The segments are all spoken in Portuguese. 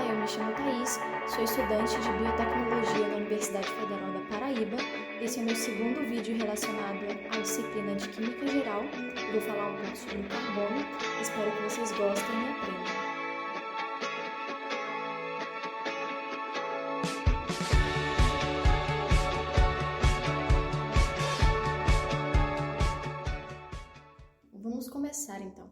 Olá, eu me chamo Thaís, sou estudante de Biotecnologia da Universidade Federal da Paraíba. Esse é o meu segundo vídeo relacionado à disciplina de Química Geral. Eu vou falar um pouco sobre o carbono, espero que vocês gostem e aprendam. Vamos começar então.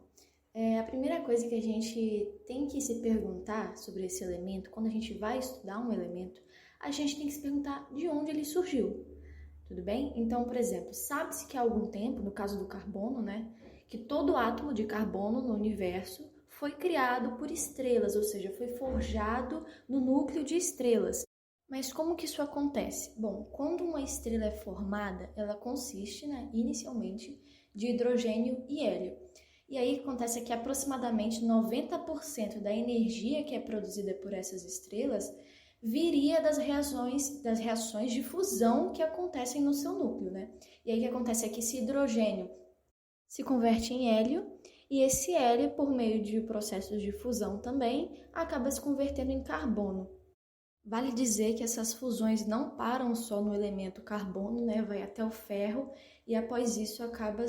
A primeira coisa que a gente tem que se perguntar sobre esse elemento, quando a gente vai estudar um elemento, a gente tem que se perguntar de onde ele surgiu, tudo bem? Então, por exemplo, sabe-se que há algum tempo, no caso do carbono, que todo átomo de carbono no universo foi criado por estrelas, ou seja, foi forjado no núcleo de estrelas. Mas como que isso acontece? Bom, quando uma estrela é formada, ela consiste, inicialmente, de hidrogênio e hélio. E aí acontece que aproximadamente 90% da energia que é produzida por essas estrelas viria das reações de fusão que acontecem no seu núcleo, E aí o que acontece é que esse hidrogênio se converte em hélio e esse hélio, por meio de processos de fusão também, acaba se convertendo em carbono. Vale dizer que essas fusões não param só no elemento carbono, vai até o ferro e após isso acaba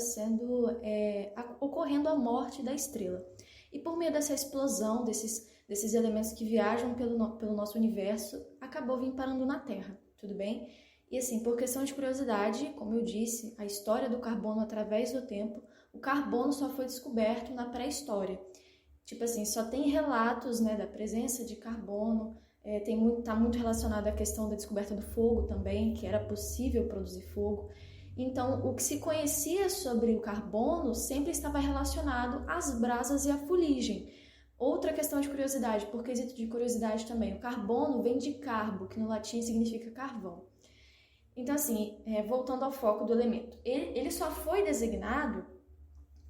ocorrendo a morte da estrela. E por meio dessa explosão desses elementos que viajam pelo nosso universo, acabou vindo parando na Terra, tudo bem? E assim, por questão de curiosidade, como eu disse, a história do carbono através do tempo, o carbono só foi descoberto na pré-história. Tipo assim, só tem relatos da presença de carbono. Está muito relacionado à questão da descoberta do fogo também, que era possível produzir fogo. Então, o que se conhecia sobre o carbono sempre estava relacionado às brasas e à fuligem. Outra questão de curiosidade, por quesito de curiosidade também, o carbono vem de carbo, que no latim significa carvão. Então, assim, voltando ao foco do elemento, ele só foi designado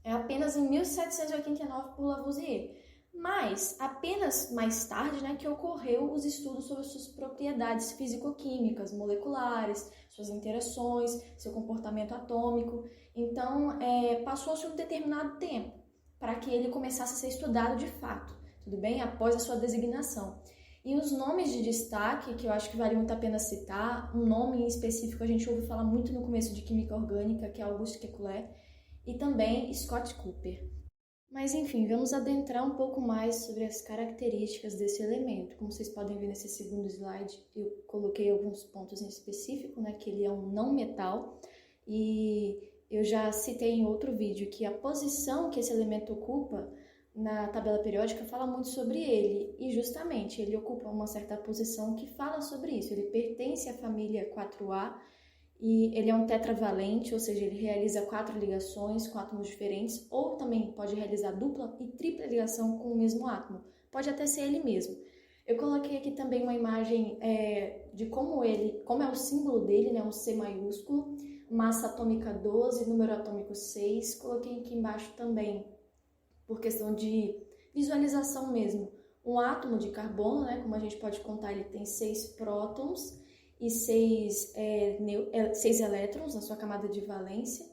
apenas em 1789 por Lavoisier. Mas apenas mais tarde que ocorreu os estudos sobre suas propriedades físico-químicas, moleculares, suas interações, seu comportamento atômico. Então, passou-se um determinado tempo para que ele começasse a ser estudado de fato, tudo bem? Após a sua designação. E os nomes de destaque, que eu acho que vale muito a pena citar, um nome em específico a gente ouve falar muito no começo de Química Orgânica, que é Auguste Kekulé, e também Scott Cooper. Mas enfim, vamos adentrar um pouco mais sobre as características desse elemento. Como vocês podem ver nesse segundo slide, eu coloquei alguns pontos em específico, que ele é um não metal, e eu já citei em outro vídeo que a posição que esse elemento ocupa na tabela periódica fala muito sobre ele, e justamente ele ocupa uma certa posição que fala sobre isso. Ele pertence à família 4A, e ele é um tetravalente, ou seja, ele realiza 4 ligações com átomos diferentes, ou também pode realizar dupla e tripla ligação com o mesmo átomo. Pode até ser ele mesmo. Eu coloquei aqui também uma imagem de como é o símbolo dele, um C maiúsculo, massa atômica 12, número atômico 6. Coloquei aqui embaixo também, por questão de visualização mesmo, um átomo de carbono, como a gente pode contar, ele tem 6 prótons, e 6 elétrons na sua camada de valência.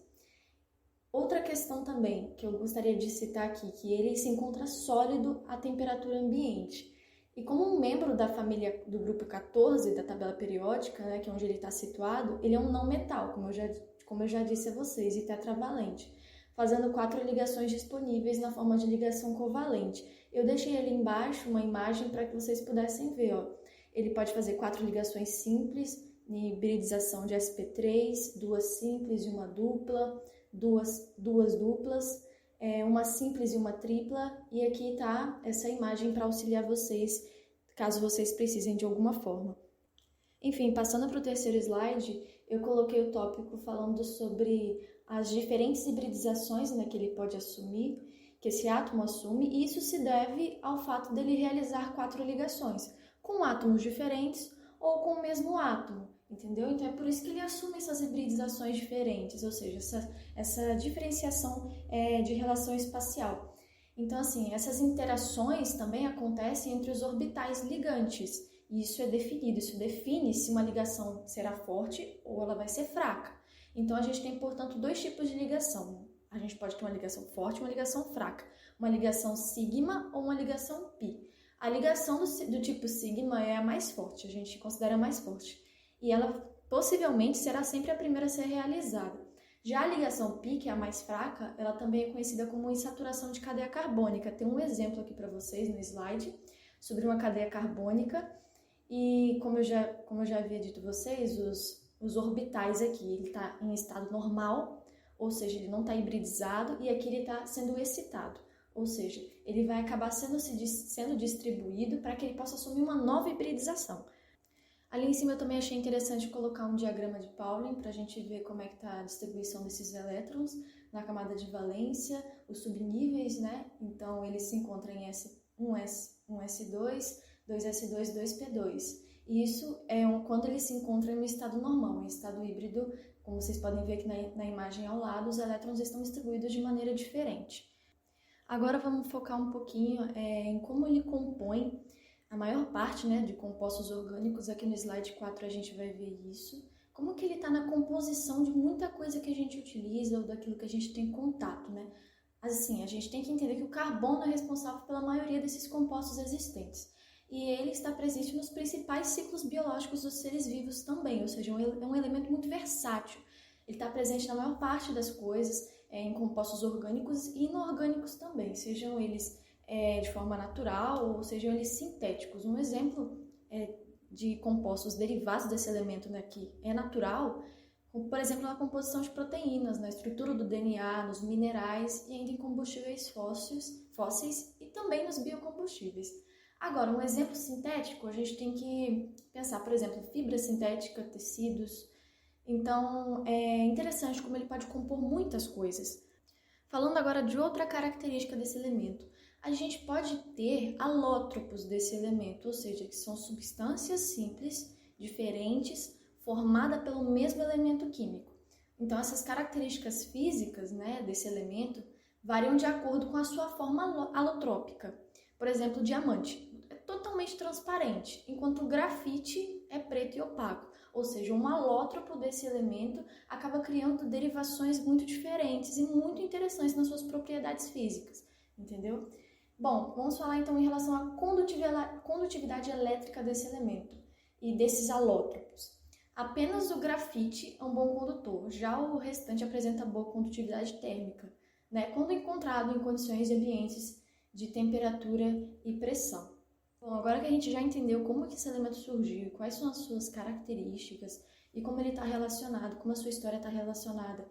Outra questão também que eu gostaria de citar aqui, que ele se encontra sólido à temperatura ambiente. E como um membro da família do grupo 14 da tabela periódica, que é onde ele está situado, ele é um não metal, como eu já disse a vocês, e tetravalente, fazendo 4 ligações disponíveis na forma de ligação covalente. Eu deixei ali embaixo uma imagem para que vocês pudessem ver, Ele pode fazer 4 ligações simples, hibridização de sp3, 2 simples e uma dupla, duas duplas, uma simples e uma tripla, e aqui está essa imagem para auxiliar vocês, caso vocês precisem de alguma forma. Enfim, passando para o terceiro slide, eu coloquei o tópico falando sobre as diferentes hibridizações que ele pode assumir, que esse átomo assume, e isso se deve ao fato dele realizar 4 ligações, com átomos diferentes ou com o mesmo átomo, entendeu? Então é por isso que ele assume essas hibridizações diferentes, ou seja, essa diferenciação de relação espacial. Então, assim, essas interações também acontecem entre os orbitais ligantes, e isso é definido, isso define se uma ligação será forte ou ela vai ser fraca. Então, a gente tem, portanto, 2 tipos de ligação. A gente pode ter uma ligação forte e uma ligação fraca, uma ligação sigma ou uma ligação pi. A ligação do tipo sigma é a mais forte, a gente considera a mais forte. E ela possivelmente será sempre a primeira a ser realizada. Já a ligação pi, que é a mais fraca, ela também é conhecida como insaturação de cadeia carbônica. Tem um exemplo aqui para vocês no slide sobre uma cadeia carbônica. E como eu já havia dito a vocês, os orbitais aqui, ele está em estado normal, ou seja, ele não está hibridizado, e aqui ele está sendo excitado, ou seja, ele vai acabar sendo distribuído para que ele possa assumir uma nova hibridização. Ali em cima eu também achei interessante colocar um diagrama de Pauling para a gente ver como é que está a distribuição desses elétrons na camada de valência, os subníveis, né? Então eles se encontram em1s2, 2s2, 2p2. E isso é quando eles se encontram no estado normal, em estado híbrido, como vocês podem ver aqui na imagem ao lado, os elétrons estão distribuídos de maneira diferente. Agora vamos focar um pouquinho em como ele compõe a maior parte, né, de compostos orgânicos. Aqui no slide 4 a gente vai ver isso. Como que ele está na composição de muita coisa que a gente utiliza ou daquilo que a gente tem contato, né? Assim, a gente tem que entender que o carbono é responsável pela maioria desses compostos existentes. E ele está presente nos principais ciclos biológicos dos seres vivos também, ou seja, é um elemento muito versátil. Ele está presente na maior parte das coisas, em compostos orgânicos e inorgânicos também, sejam eles de forma natural ou sejam eles sintéticos. Um exemplo de compostos derivados desse elemento, né, que é natural, como, por exemplo, na composição de proteínas, na estrutura do DNA, nos minerais e ainda em combustíveis fósseis e também nos biocombustíveis. Agora, um exemplo sintético, a gente tem que pensar, por exemplo, fibra sintética, tecidos. Então, é interessante como ele pode compor muitas coisas. Falando agora de outra característica desse elemento, a gente pode ter alótropos desse elemento, ou seja, que são substâncias simples, diferentes, formadas pelo mesmo elemento químico. Então, essas características físicas, né, desse elemento variam de acordo com a sua forma alotrópica. Por exemplo, o diamante é totalmente transparente, enquanto o grafite é preto e opaco. Ou seja, um alótropo desse elemento acaba criando derivações muito diferentes e muito interessantes nas suas propriedades físicas, entendeu? Bom, vamos falar então em relação à condutividade elétrica desse elemento e desses alótropos. Apenas o grafite é um bom condutor, já o restante apresenta boa condutividade térmica, né, quando encontrado em condições de ambientes de temperatura e pressão. Bom, agora que a gente já entendeu como que esse elemento surgiu, quais são as suas características e como ele está relacionado, como a sua história está relacionada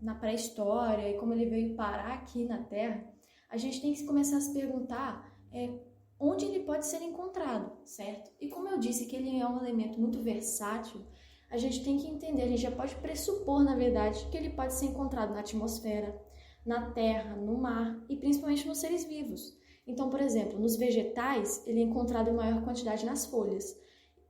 na pré-história e como ele veio parar aqui na Terra, a gente tem que começar a se perguntar onde ele pode ser encontrado, certo? E como eu disse que ele é um elemento muito versátil, a gente tem que entender, a gente já pode pressupor, na verdade, que ele pode ser encontrado na atmosfera, na terra, no mar e principalmente nos seres vivos. Então, por exemplo, nos vegetais, ele é encontrado em maior quantidade nas folhas.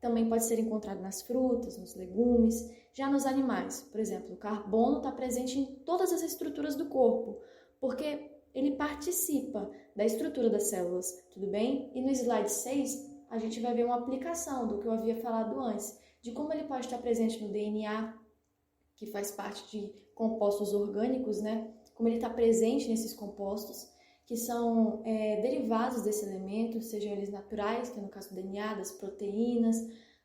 Também pode ser encontrado nas frutas, nos legumes. Já nos animais, por exemplo, o carbono está presente em todas as estruturas do corpo, porque ele participa da estrutura das células, tudo bem? E no slide 6, a gente vai ver uma aplicação do que eu havia falado antes, de como ele pode estar presente no DNA, que faz parte de compostos orgânicos, né? Como ele está presente nesses compostos, que são derivados desse elemento, sejam eles naturais, que é no caso do DNA, das proteínas,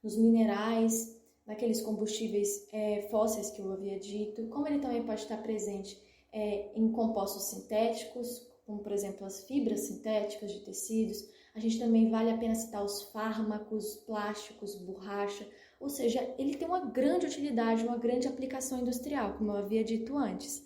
nos minerais, naqueles combustíveis fósseis que eu havia dito, como ele também pode estar presente em compostos sintéticos, como por exemplo as fibras sintéticas de tecidos. A gente também vale a pena citar os fármacos, plásticos, borracha, ou seja, ele tem uma grande utilidade, uma grande aplicação industrial, como eu havia dito antes.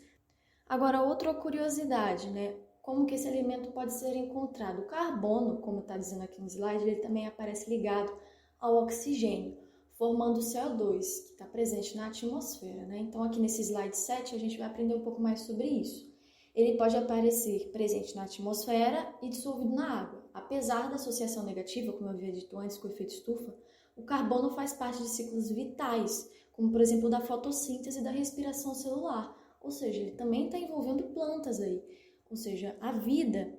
Agora, outra curiosidade, né? Como que esse elemento pode ser encontrado? O carbono, como está dizendo aqui no slide, ele também aparece ligado ao oxigênio, formando o CO2, que está presente na atmosfera, né? Então, aqui nesse slide 7, a gente vai aprender um pouco mais sobre isso. Ele pode aparecer presente na atmosfera e dissolvido na água. Apesar da associação negativa, como eu havia dito antes, com o efeito estufa, o carbono faz parte de ciclos vitais, como por exemplo da fotossíntese e da respiração celular. Ou seja, ele também está envolvendo plantas aí. Ou seja, a vida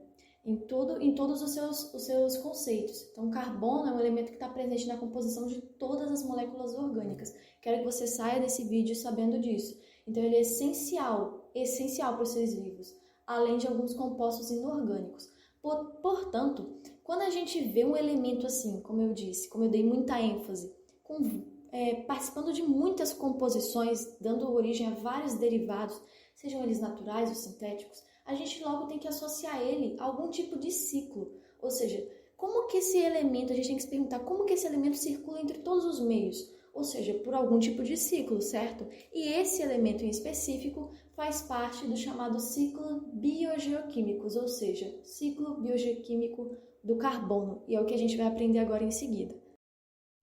em todos os seus conceitos. Então, o carbono é um elemento que está presente na composição de todas as moléculas orgânicas. Quero que você saia desse vídeo sabendo disso. Então, ele é essencial para os seres vivos, além de alguns compostos inorgânicos. Portanto, quando a gente vê um elemento assim, como eu disse, como eu dei muita ênfase, participando de muitas composições, dando origem a vários derivados, sejam eles naturais ou sintéticos, a gente logo tem que associar ele a algum tipo de ciclo. Ou seja, como que esse elemento, a gente tem que se perguntar como que esse elemento circula entre todos os meios, ou seja, por algum tipo de ciclo, certo? E esse elemento em específico faz parte do chamado ciclo biogeoquímicos, ou seja, ciclo biogeoquímico do carbono, e é o que a gente vai aprender agora em seguida.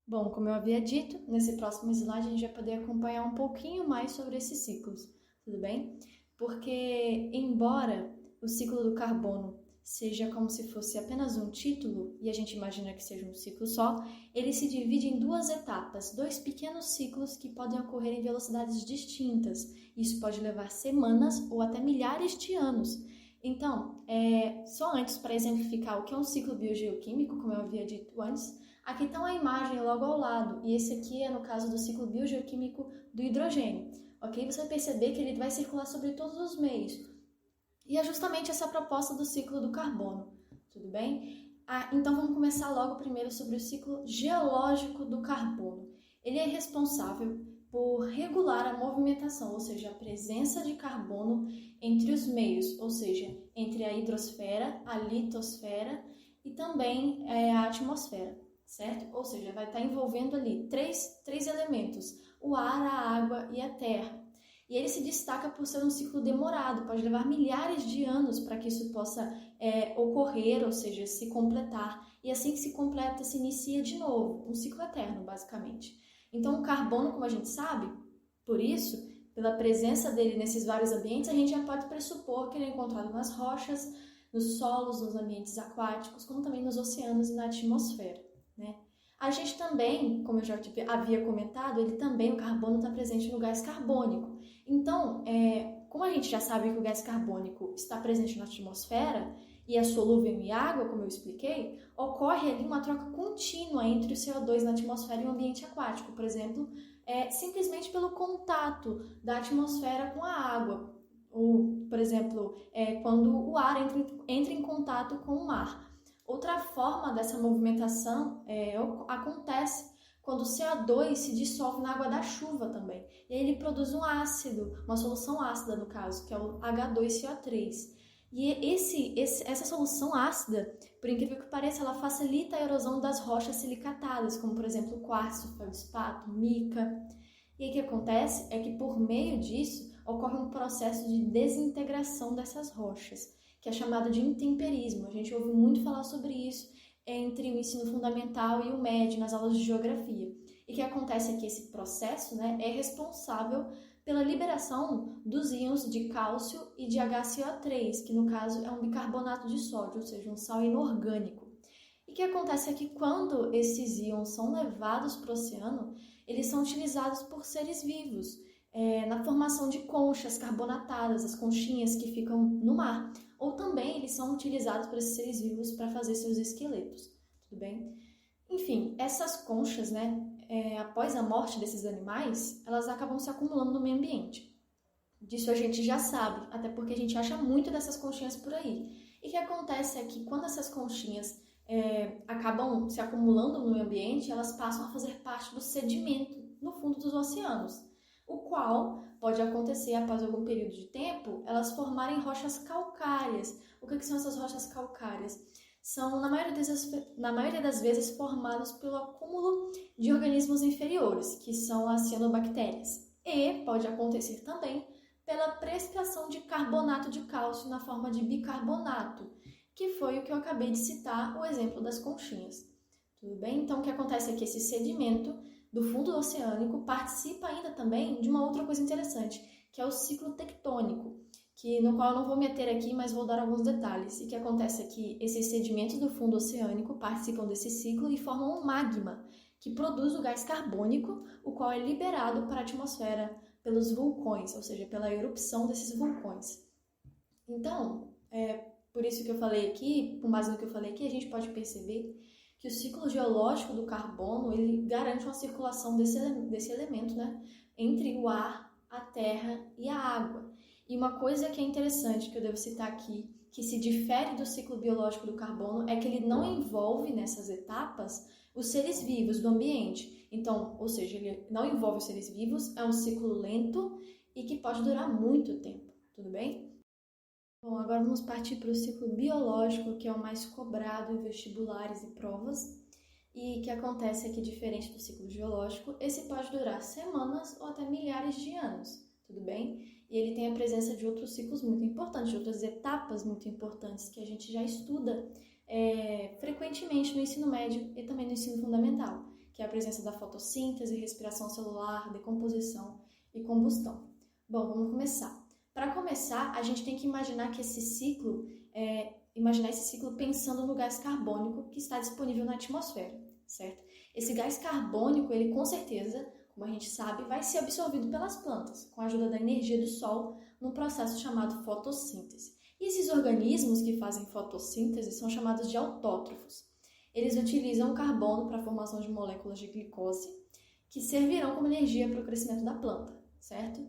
Bom, como eu havia dito, nesse próximo slide a gente vai poder acompanhar um pouquinho mais sobre esses ciclos, tudo bem? Porque, embora o ciclo do carbono seja como se fosse apenas um título, e a gente imagina que seja um ciclo só, ele se divide em duas etapas, dois pequenos ciclos que podem ocorrer em velocidades distintas. Isso pode levar semanas ou até milhares de anos. Então, só antes, para exemplificar o que é um ciclo biogeoquímico, como eu havia dito antes, aqui está uma imagem logo ao lado, e esse aqui é no caso do ciclo biogeoquímico do hidrogênio. Ok? Você vai perceber que ele vai circular sobre todos os meios. E é justamente essa a proposta do ciclo do carbono, tudo bem? Então vamos começar logo primeiro sobre o ciclo geológico do carbono. Ele é responsável por regular a movimentação, ou seja, a presença de carbono entre os meios, ou seja, entre a hidrosfera, a litosfera e também a atmosfera, certo? Ou seja, vai estar envolvendo ali três elementos, o ar, a água e a terra. E ele se destaca por ser um ciclo demorado, pode levar milhares de anos para que isso possa ocorrer, ou seja, se completar. E assim que se completa, se inicia de novo, um ciclo eterno, basicamente. Então, o carbono, como a gente sabe, por isso, pela presença dele nesses vários ambientes, a gente já pode pressupor que ele é encontrado nas rochas, nos solos, nos ambientes aquáticos, como também nos oceanos e na atmosfera, né? A gente também, como eu já havia comentado, o carbono está presente no gás carbônico. Então, como a gente já sabe que o gás carbônico está presente na atmosfera e é solúvel em água, como eu expliquei, ocorre ali uma troca contínua entre o CO2 na atmosfera e o ambiente aquático, por exemplo, simplesmente pelo contato da atmosfera com a água. Ou, por exemplo, quando o ar entra em contato com o mar. Outra forma dessa movimentação acontece quando o CO2 se dissolve na água da chuva também. E aí ele produz um ácido, uma solução ácida no caso, que é o H2CO3. E essa solução ácida, por incrível que pareça, ela facilita a erosão das rochas silicatadas, como por exemplo quartzo, feldespato, mica. E aí o que acontece é que por meio disso ocorre um processo de desintegração dessas rochas, que é chamado de intemperismo. A gente ouve muito falar sobre isso entre o ensino fundamental e o médio nas aulas de geografia. E o que acontece é que esse processo, né, é responsável pela liberação dos íons de cálcio e de HCO3, que no caso é um bicarbonato de sódio, ou seja, um sal inorgânico. E o que acontece é que quando esses íons são levados para o oceano, eles são utilizados por seres vivos, na formação de conchas carbonatadas, as conchinhas que ficam no mar. Ou também eles são utilizados por esses seres vivos para fazer seus esqueletos, tudo bem? Enfim, essas conchas, né, após a morte desses animais, elas acabam se acumulando no meio ambiente. Disso a gente já sabe, até porque a gente acha muito dessas conchinhas por aí. E o que acontece é que quando essas conchinhas acabam se acumulando no meio ambiente, elas passam a fazer parte do sedimento no fundo dos oceanos, o qual pode acontecer após algum período de tempo, elas formarem rochas calcárias. O que são essas rochas calcárias? São, na maioria das vezes, formadas pelo acúmulo de organismos inferiores, que são as cianobactérias. E pode acontecer também pela precipitação de carbonato de cálcio na forma de bicarbonato, que foi o que eu acabei de citar, o exemplo das conchinhas. Tudo bem? Então, o que acontece é que esse sedimento do fundo oceânico participa ainda também de uma outra coisa interessante, que é o ciclo tectônico, no qual eu não vou meter aqui, mas vou dar alguns detalhes. E o que acontece é que esses sedimentos do fundo oceânico participam desse ciclo e formam um magma, que produz o gás carbônico, o qual é liberado para a atmosfera pelos vulcões, ou seja, pela erupção desses vulcões. Então, por isso que eu falei aqui, com base no que eu falei aqui, a gente pode perceber que o ciclo geológico do carbono, ele garante uma circulação desse elemento, né, entre o ar, a terra e a água. E uma coisa que é interessante, que eu devo citar aqui, que se difere do ciclo biológico do carbono, é que ele não envolve nessas etapas os seres vivos do ambiente. Então, ou seja, ele não envolve os seres vivos, é um ciclo lento e que pode durar muito tempo, tudo bem? Bom, agora vamos partir para o ciclo biológico, que é o mais cobrado em vestibulares e provas, e que acontece aqui diferente do ciclo geológico. Esse pode durar semanas ou até milhares de anos, tudo bem? E ele tem a presença de outros ciclos muito importantes, de outras etapas muito importantes que a gente já estuda frequentemente no ensino médio e também no ensino fundamental, que é a presença da fotossíntese, respiração celular, decomposição e combustão. Bom, vamos começar. Para começar, a gente tem que imaginar que esse ciclo pensando no gás carbônico que está disponível na atmosfera, certo? Esse gás carbônico, ele com certeza, como a gente sabe, vai ser absorvido pelas plantas, com a ajuda da energia do sol, num processo chamado fotossíntese. E esses organismos que fazem fotossíntese são chamados de autótrofos. Eles utilizam o carbono para a formação de moléculas de glicose, que servirão como energia para o crescimento da planta, certo?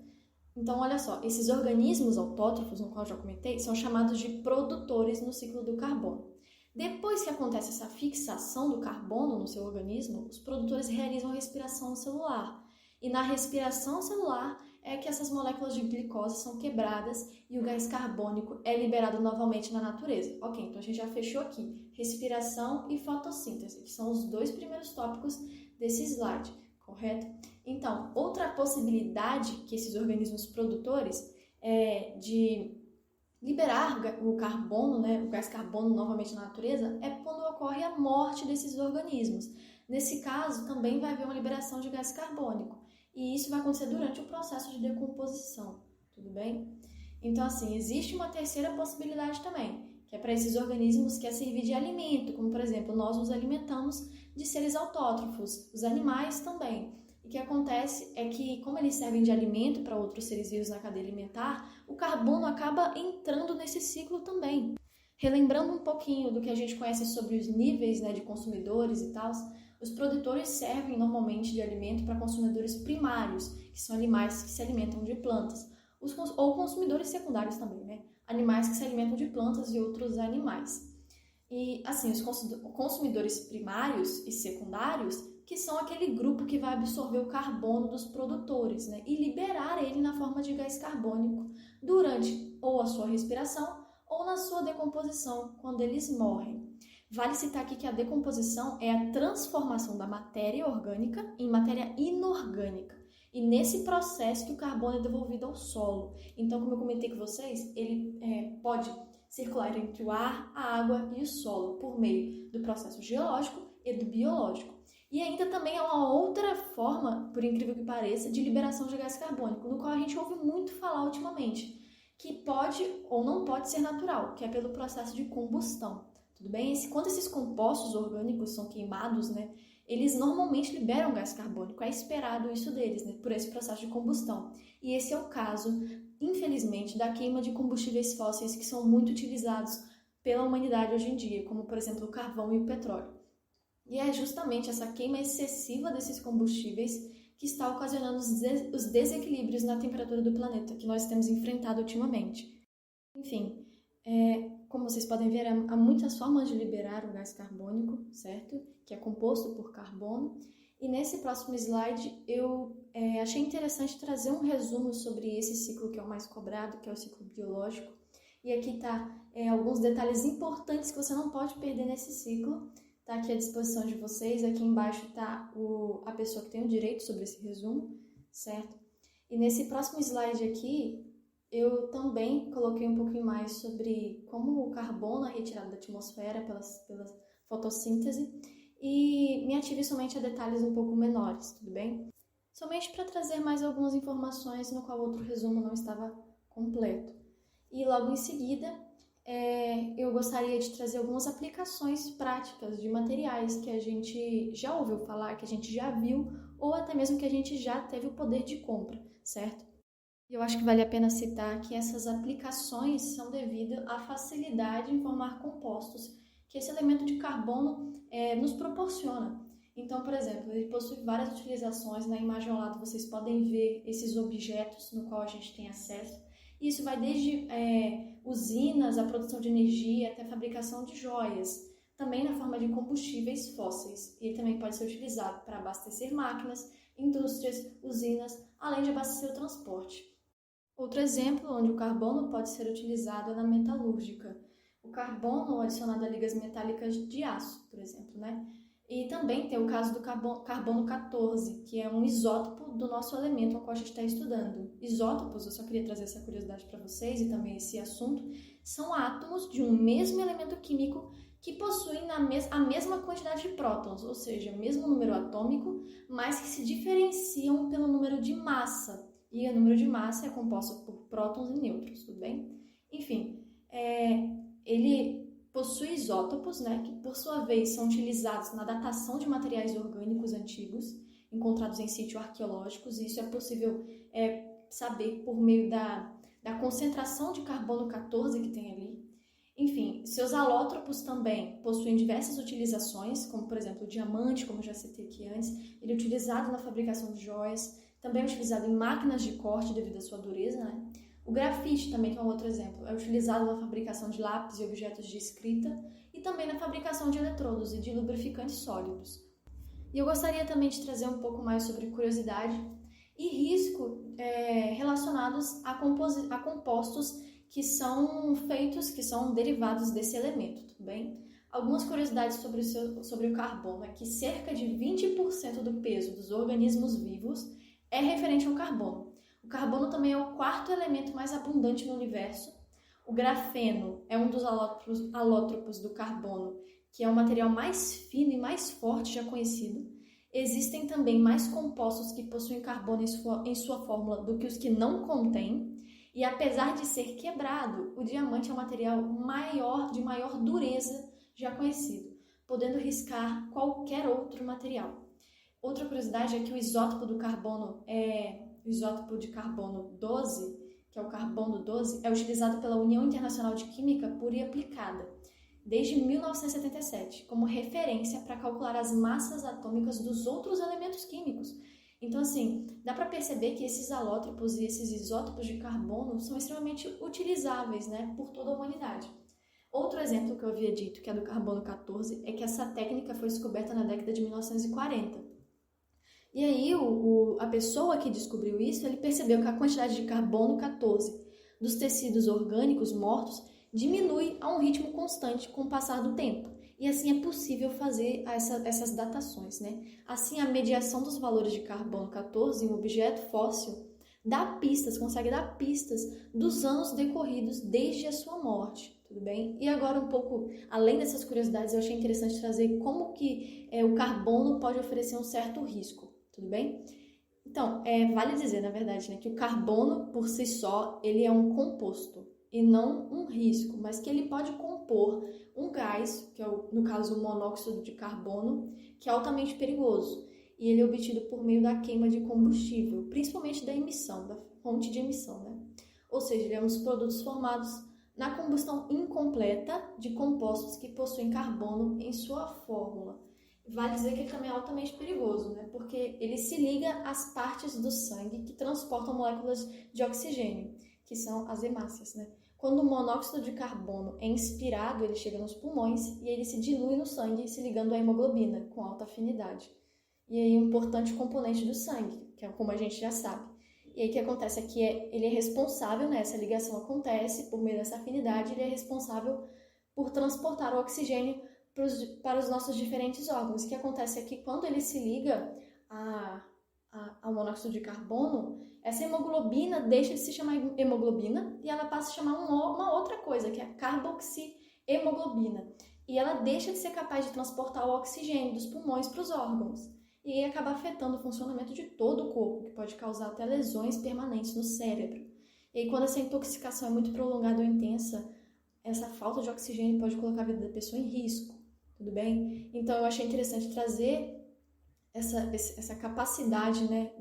Então, olha só, esses organismos autótrofos, no qual eu já comentei, são chamados de produtores no ciclo do carbono. Depois que acontece essa fixação do carbono no seu organismo, os produtores realizam a respiração celular. E na respiração celular é que essas moléculas de glicose são quebradas e o gás carbônico é liberado novamente na natureza. Ok, então a gente já fechou aqui respiração e fotossíntese, que são os dois primeiros tópicos desse slide, correto? Então, outra possibilidade que esses organismos produtores é de liberar o carbono, o gás carbono novamente na natureza, é quando ocorre a morte desses organismos. Nesse caso, também vai haver uma liberação de gás carbônico. E isso vai acontecer durante o processo de decomposição, tudo bem? Então, assim, existe uma terceira possibilidade também, que é para esses organismos que é servir de alimento, como, por exemplo, nós nos alimentamos de seres autótrofos, os animais também. E o que acontece é que, como eles servem de alimento para outros seres vivos na cadeia alimentar, o carbono acaba entrando nesse ciclo também. Relembrando um pouquinho do que a gente conhece sobre os níveis de consumidores e tal, os produtores servem normalmente de alimento para consumidores primários, que são animais que se alimentam de plantas, ou consumidores secundários também, animais que se alimentam de plantas e outros animais. E, assim, os consumidores primários e secundários, que são aquele grupo que vai absorver o carbono dos produtores, e liberar ele na forma de gás carbônico durante ou a sua respiração ou na sua decomposição, quando eles morrem. Vale citar aqui que a decomposição é a transformação da matéria orgânica em matéria inorgânica. E nesse processo que o carbono é devolvido ao solo. Então, como eu comentei com vocês, ele pode circular entre o ar, a água e o solo por meio do processo geológico e do biológico. E ainda também há uma outra forma, por incrível que pareça, de liberação de gás carbônico, no qual a gente ouve muito falar ultimamente, que pode ou não pode ser natural, que é pelo processo de combustão. Tudo bem? Quando esses compostos orgânicos são queimados, eles normalmente liberam gás carbônico. É esperado isso deles, por esse processo de combustão. E esse é o caso, infelizmente, da queima de combustíveis fósseis que são muito utilizados pela humanidade hoje em dia, como, por exemplo, o carvão e o petróleo. E é justamente essa queima excessiva desses combustíveis que está ocasionando os desequilíbrios na temperatura do planeta que nós temos enfrentado ultimamente. Enfim, como vocês podem ver, há muitas formas de liberar o gás carbônico, certo? Que é composto por carbono. E nesse próximo slide eu achei interessante trazer um resumo sobre esse ciclo que é o mais cobrado, que é o ciclo biológico. E aqui está alguns detalhes importantes que você não pode perder nesse ciclo. Está aqui à disposição de vocês. Aqui embaixo está a pessoa que tem o direito sobre esse resumo, certo? E nesse próximo slide aqui, eu também coloquei um pouquinho mais sobre como o carbono é retirado da atmosfera pela fotossíntese e me ative somente a detalhes um pouco menores, tudo bem? Somente para trazer mais algumas informações no qual outro resumo não estava completo. E logo em seguida, eu gostaria de trazer algumas aplicações práticas de materiais que a gente já ouviu falar, que a gente já viu, ou até mesmo que a gente já teve o poder de compra, certo? Eu acho que vale a pena citar que essas aplicações são devido à facilidade em formar compostos que esse elemento de carbono nos proporciona. Então, por exemplo, ele possui várias utilizações. Na imagem ao lado vocês podem ver esses objetos no qual a gente tem acesso. E isso vai desde usinas, a produção de energia, até a fabricação de joias, também na forma de combustíveis fósseis. E ele também pode ser utilizado para abastecer máquinas, indústrias, usinas, além de abastecer o transporte. Outro exemplo onde o carbono pode ser utilizado é na metalúrgica. O carbono adicionado a ligas metálicas de aço, por exemplo, né? E também tem o caso do carbono 14, que é um isótopo do nosso elemento ao qual a gente está estudando. Isótopos, eu só queria trazer essa curiosidade para vocês e também esse assunto, são átomos de um mesmo elemento químico que possuem a mesma quantidade de prótons, ou seja, o mesmo número atômico, mas que se diferenciam pelo número de massa. E o número de massa é composto por prótons e nêutrons, tudo bem? Enfim, ele possui isótopos, né, que por sua vez são utilizados na datação de materiais orgânicos antigos, encontrados em sítios arqueológicos, e isso é possível saber por meio da concentração de carbono 14 que tem ali. Enfim, seus alótropos também possuem diversas utilizações, como por exemplo o diamante, como eu já citei aqui antes, ele é utilizado na fabricação de joias, também é utilizado em máquinas de corte devido à sua dureza, né? O grafite também, que é um outro exemplo, é utilizado na fabricação de lápis e objetos de escrita e também na fabricação de eletrodos e de lubrificantes sólidos. E eu gostaria também de trazer um pouco mais sobre curiosidade e risco relacionados a compostos que são derivados desse elemento, tudo bem? Algumas curiosidades sobre o carbono é que cerca de 20% do peso dos organismos vivos é referente ao carbono. O carbono também é o quarto elemento mais abundante no universo. O grafeno é um dos alótropos do carbono, que é o material mais fino e mais forte já conhecido. Existem também mais compostos que possuem carbono em sua fórmula do que os que não contêm. E apesar de ser quebrado, o diamante é o material de maior dureza já conhecido, podendo riscar qualquer outro material. Outra curiosidade é que o isótopo do carbono o isótopo de carbono 12, que é o carbono 12, é utilizado pela União Internacional de Química Pura e Aplicada desde 1977, como referência para calcular as massas atômicas dos outros elementos químicos. Então, assim, dá para perceber que esses alótropos e esses isótopos de carbono são extremamente utilizáveis, né, por toda a humanidade. Outro exemplo que eu havia dito, que é do carbono 14, é que essa técnica foi descoberta na década de 1940. E aí, a pessoa que descobriu isso, ele percebeu que a quantidade de carbono 14 dos tecidos orgânicos mortos diminui a um ritmo constante com o passar do tempo. E assim é possível fazer essas datações, né? Assim, a mediação dos valores de carbono 14 em um objeto fóssil consegue dar pistas dos anos decorridos desde a sua morte, tudo bem? E agora um pouco, além dessas curiosidades, eu achei interessante trazer como que o carbono pode oferecer um certo risco. Tudo bem? Então, vale dizer, na verdade, né, que o carbono, por si só, ele é um composto e não um risco, mas que ele pode compor um gás, que é, no caso, o monóxido de carbono, que é altamente perigoso. E ele é obtido por meio da queima de combustível, principalmente da emissão, da fonte de emissão, né? Ou seja, ele é um dos produtos formados na combustão incompleta de compostos que possuem carbono em sua fórmula. Vale dizer que ele também é altamente perigoso, né? Porque ele se liga às partes do sangue que transportam moléculas de oxigênio, que são as hemácias, né? Quando o monóxido de carbono é inspirado, ele chega nos pulmões e ele se dilui no sangue, se ligando à hemoglobina, com alta afinidade. E aí, um importante componente do sangue, que é como a gente já sabe. E aí, o que acontece é que ele é responsável, né? Essa ligação acontece por meio dessa afinidade, ele é responsável por transportar o oxigênio para os nossos diferentes órgãos. O que acontece é que quando ele se liga ao monóxido de carbono, essa hemoglobina deixa de se chamar hemoglobina e ela passa a chamar uma outra coisa, que é a carboxihemoglobina. E ela deixa de ser capaz de transportar o oxigênio dos pulmões para os órgãos. E aí acaba afetando o funcionamento de todo o corpo, que pode causar até lesões permanentes no cérebro. E aí, quando essa intoxicação é muito prolongada ou intensa, essa falta de oxigênio pode colocar a vida da pessoa em risco. Tudo bem? Então, eu achei interessante trazer essa capacidade, né,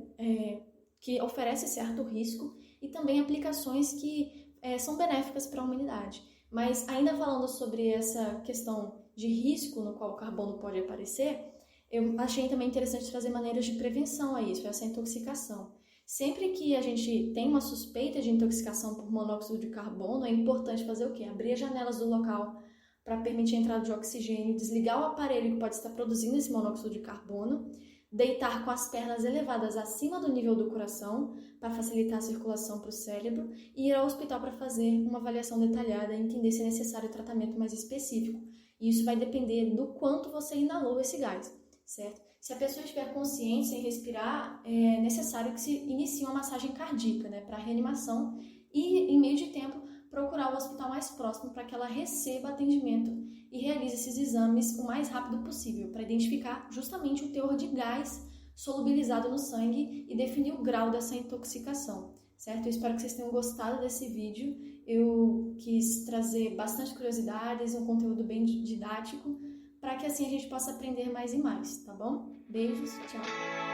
que oferece certo risco e também aplicações que são benéficas para a humanidade. Mas, ainda falando sobre essa questão de risco no qual o carbono pode aparecer, eu achei também interessante trazer maneiras de prevenção a isso, essa intoxicação. Sempre que a gente tem uma suspeita de intoxicação por monóxido de carbono, é importante fazer o quê? Abrir as janelas do local para permitir a entrada de oxigênio, desligar o aparelho que pode estar produzindo esse monóxido de carbono, deitar com as pernas elevadas acima do nível do coração para facilitar a circulação para o cérebro e ir ao hospital para fazer uma avaliação detalhada e entender se é necessário tratamento mais específico. E isso vai depender do quanto você inalou esse gás, certo? Se a pessoa estiver consciente, sem respirar, é necessário que se inicie uma massagem cardíaca, né, para reanimação e, em meio de tempo, procurar o hospital mais próximo para que ela receba atendimento e realize esses exames o mais rápido possível para identificar justamente o teor de gás solubilizado no sangue e definir o grau dessa intoxicação, certo? Eu espero que vocês tenham gostado desse vídeo. Eu quis trazer bastante curiosidades, um conteúdo bem didático, para que assim a gente possa aprender mais e mais, tá bom? Beijos, tchau!